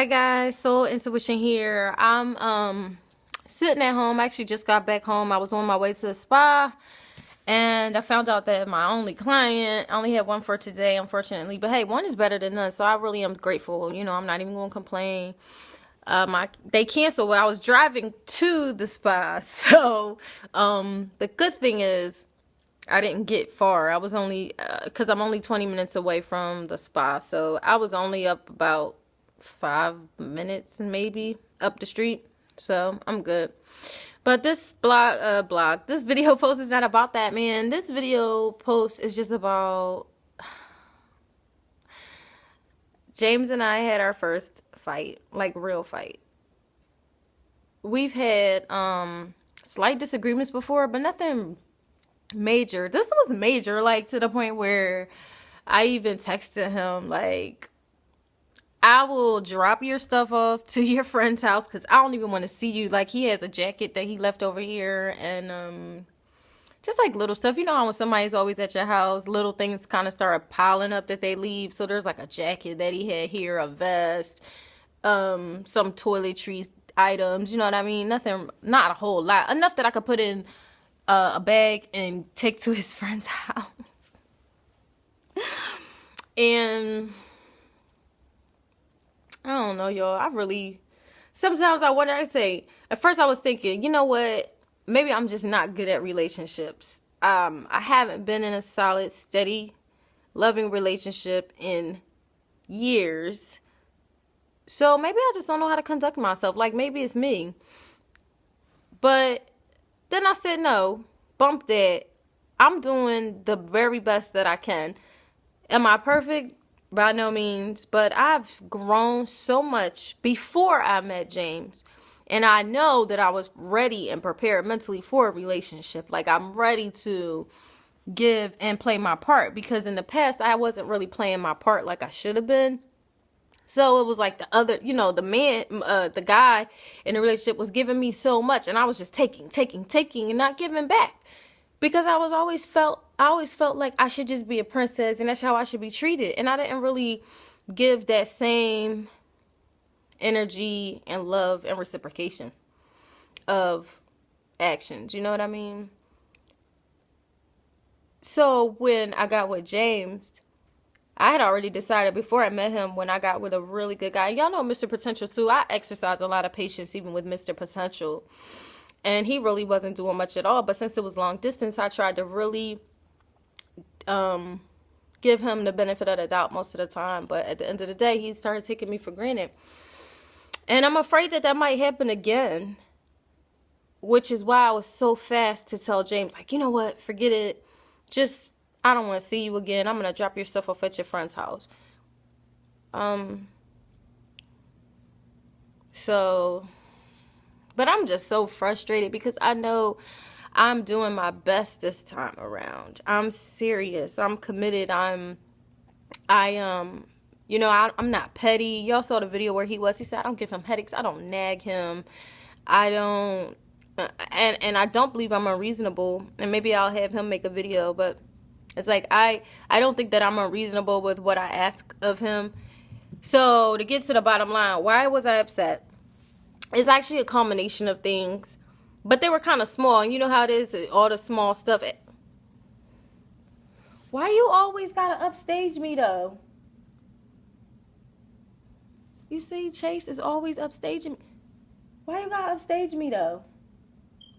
Hi guys, Soul Intuition here. I'm sitting at home. I actually just got back home. I was on my way to the spa and I found out that my only client, I only had one for today, unfortunately. But hey, one is better than none, so I really am grateful. You know, I'm not even gonna complain. They canceled when I was driving to the spa. So the good thing is I didn't get far. I was only because I'm only 20 minutes away from the spa, so I was only up about 5 minutes maybe up the street, so I'm good. But this this video post is not about that, man. This video post is just about James and I had our first fight, like real fight. We've had slight disagreements before, but nothing major. This was major, like to the point where I even texted him like, I will drop your stuff off to your friend's house because I don't even want to see you. Like, he has a jacket that he left over here and just like little stuff. You know how when somebody's always at your house, little things kind of start piling up that they leave. So there's like a jacket that he had here, a vest, some toiletries items, you know what I mean? Nothing, not a whole lot. Enough that I could put in a bag and take to his friend's house. And I don't know, y'all. Sometimes I wonder, at first I was thinking, you know what? Maybe I'm just not good at relationships. I haven't been in a solid, steady, loving relationship in years. So maybe I just don't know how to conduct myself. Like, maybe it's me. But then I said, no, bump that. I'm doing the very best that I can. Am I perfect? By no means, but I've grown so much before I met James. And I know that I was ready and prepared mentally for a relationship. Like, I'm ready to give and play my part, because in the past I wasn't really playing my part like I should have been. So it was like the other, the guy in the relationship was giving me so much, and I was just taking and not giving back. Because I always felt like I should just be a princess and that's how I should be treated. And I didn't really give that same energy and love and reciprocation of actions. You know what I mean? So when I got with James, I had already decided before I met him, when I got with a really good guy. Y'all know Mr. Potential too. I exercise a lot of patience even with Mr. Potential. And he really wasn't doing much at all. But since it was long distance, I tried to really give him the benefit of the doubt most of the time. But at the end of the day, he started taking me for granted. And I'm afraid that might happen again. Which is why I was so fast to tell James, like, you know what? Forget it. I don't want to see you again. I'm going to drop your stuff off at your friend's house. But I'm just so frustrated because I know I'm doing my best this time around. I'm serious. I'm committed. I'm not petty. Y'all saw the video where he said, I don't give him headaches. I don't nag him. I don't, and I don't believe I'm unreasonable. And maybe I'll have him make a video, but it's like, I don't think that I'm unreasonable with what I ask of him. So to get to the bottom line, why was I upset? It's actually a combination of things, but they were kind of small. And you know how it is, all the small stuff. Why you always gotta upstage me, though? You see, Chase is always upstaging me. Why you gotta upstage me, though?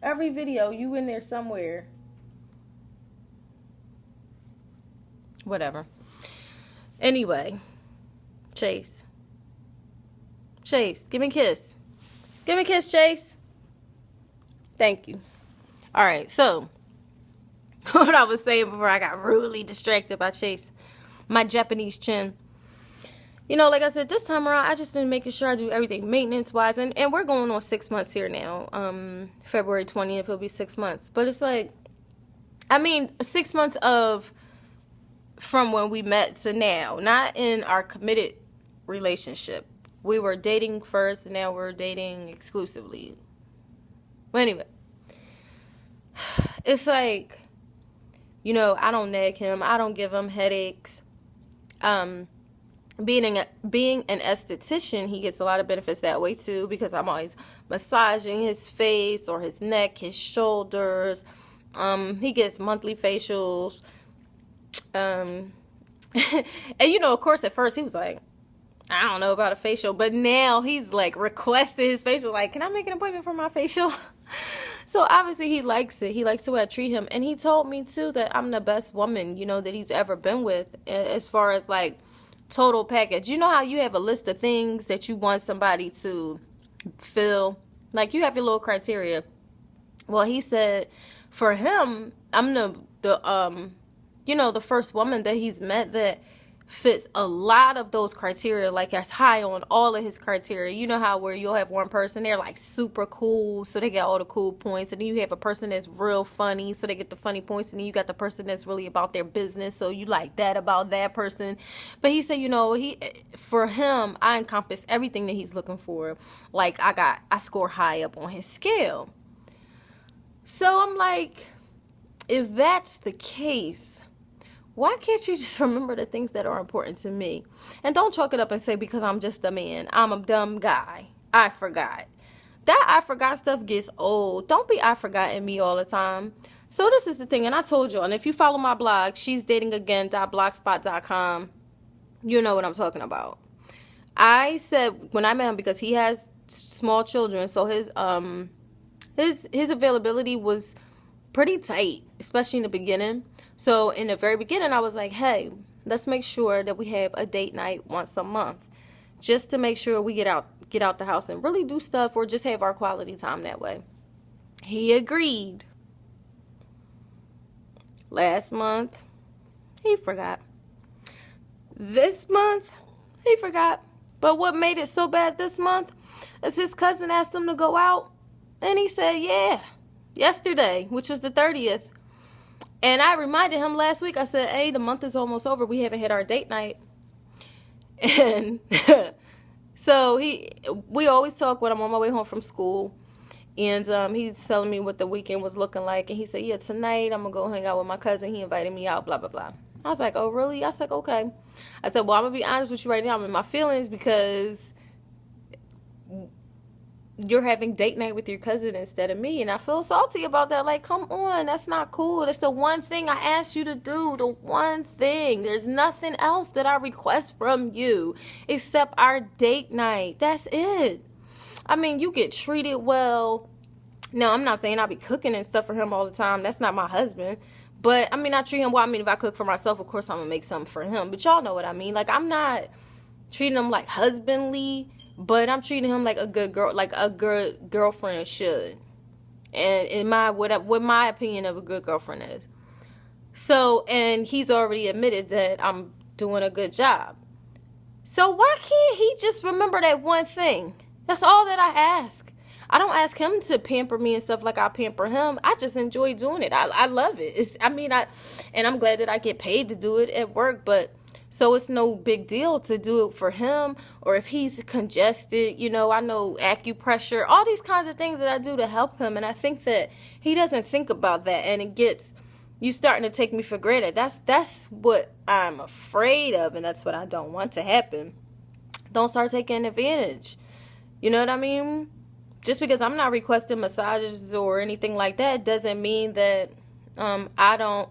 Every video, you in there somewhere. Whatever. Anyway, Chase, give me a kiss. Give me a kiss, Chase. Thank you. All right, so what I was saying before I got rudely distracted by Chase, my Japanese chin. You know, like I said, this time around, I just been making sure I do everything maintenance-wise, and we're going on 6 months here now. February 20th, it'll be 6 months. But it's like, 6 months from when we met to now, not in our committed relationship. We were dating first, and now we're dating exclusively. But anyway, it's like, I don't nag him. I don't give him headaches. being an esthetician, he gets a lot of benefits that way too, because I'm always massaging his face or his neck, his shoulders. He gets monthly facials. And of course, at first he was like, I don't know about a facial, but now he's like requested his facial, like, can I make an appointment for my facial? So obviously he likes it. He likes the way I treat him. And he told me too that I'm the best woman, that he's ever been with, as far as like total package. You know how you have a list of things that you want somebody to fill? Like, you have your little criteria. Well, he said for him, I'm the first woman that he's met that fits a lot of those criteria, like that's high on all of his criteria. You know how where you'll have one person, they're like super cool, so they get all the cool points, and then you have a person that's real funny, so they get the funny points, and then you got the person that's really about their business, so you like that about that person. But he said, for him, I encompass everything that he's looking for. Like, I score high up on his scale. So I'm like, if that's the case, why can't you just remember the things that are important to me? And don't chalk it up and say, because I'm just a man, I'm a dumb guy, I forgot. That I forgot stuff gets old. Don't be I forgot in me all the time. So this is the thing, and I told you, and if you follow my blog, she'sdatingagain.blogspot.com, you know what I'm talking about. I said when I met him, because he has small children, so his availability was pretty tight, especially in the beginning. So in the very beginning, I was like, hey, let's make sure that we have a date night once a month, just to make sure we get out the house and really do stuff, or just have our quality time that way. He agreed. Last month, he forgot. This month, he forgot. But what made it so bad this month is his cousin asked him to go out, and he said, yeah, yesterday, which was the 30th. And I reminded him last week, I said, hey, the month is almost over. We haven't had our date night. And so we always talk when I'm on my way home from school. And he's telling me what the weekend was looking like. And he said, yeah, tonight I'm going to go hang out with my cousin. He invited me out, blah, blah, blah. I was like, oh, really? I was like, okay. I said, well, I'm going to be honest with you right now. I'm in my feelings because you're having date night with your cousin instead of me, and I feel salty about that. Like, come on, that's not cool. That's the one thing I asked you to do, the one thing. There's nothing else that I request from you except our date night. That's it. I mean, you get treated well. No, I'm not saying I'll be cooking and stuff for him all the time. That's not my husband. But, I mean, I treat him well. I mean, if I cook for myself, of course I'm going to make something for him. But y'all know what I mean. Like, I'm not treating him like husbandly, but I'm treating him like a good girl, like a good girlfriend should. And in what my opinion of a good girlfriend is. So, and he's already admitted that I'm doing a good job. So why can't he just remember that one thing? That's all that I ask. I don't ask him to pamper me and stuff like I pamper him. I just enjoy doing it. I love it. And I'm glad that I get paid to do it at work, but so it's no big deal to do it for him. Or if he's congested, I know acupressure, all these kinds of things that I do to help him. And I think that he doesn't think about that, and you starting to take me for granted. That's what I'm afraid of, and that's what I don't want to happen. Don't start taking advantage. You know what I mean? Just because I'm not requesting massages or anything like that doesn't mean that I don't.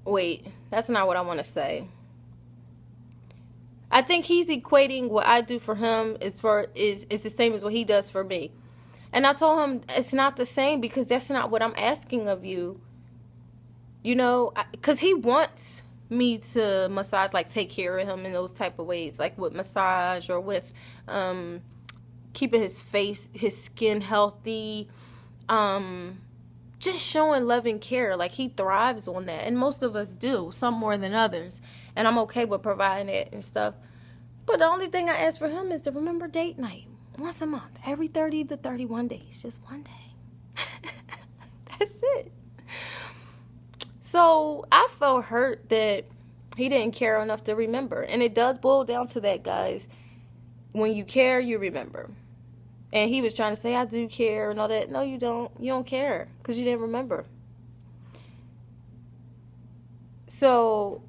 Wait, that's not what I want to say. I think he's equating what I do for him is the same as what he does for me. And I told him it's not the same, because that's not what I'm asking of you. Because he wants me to massage, like take care of him in those type of ways, like with massage or with keeping his skin healthy, just showing love and care. Like, he thrives on that, and most of us do, some more than others, and I'm okay with providing it and stuff. But the only thing I ask for him is to remember date night once a month, every 30 to 31 days, just one day. That's it. So I felt hurt that he didn't care enough to remember, and it does boil down to that, guys. When you care, you remember. And he was trying to say, I do care and all that. No, you don't. You don't care because you didn't remember. So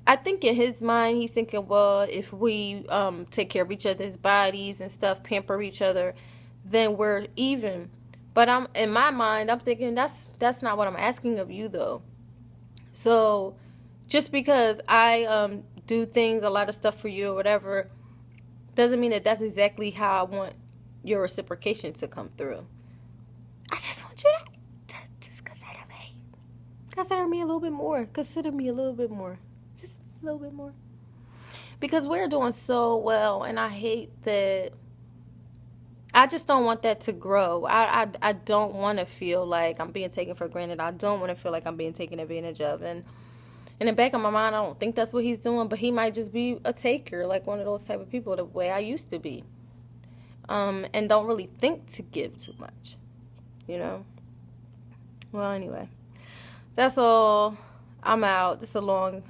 I think in his mind, he's thinking, well, if we take care of each other's bodies and stuff, pamper each other, then we're even. But I'm in my mind, I'm thinking that's not what I'm asking of you, though. So just because I do things, a lot of stuff for you or whatever, doesn't mean that that's exactly how I want your reciprocation to come through. I just want you to just consider me. Consider me a little bit more. Consider me a little bit more. Just a little bit more. Because we're doing so well, and I hate that. I just don't want that to grow. I don't want to feel like I'm being taken for granted. I don't want to feel like I'm being taken advantage of. And in the back of my mind, I don't think that's what he's doing, but he might just be a taker, like one of those type of people, the way I used to be. And don't really think to give too much, you know? Well, anyway, that's all. I'm out. It's a long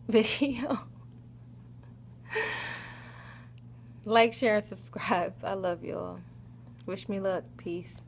video. Like, share, and subscribe. I love y'all. Wish me luck. Peace.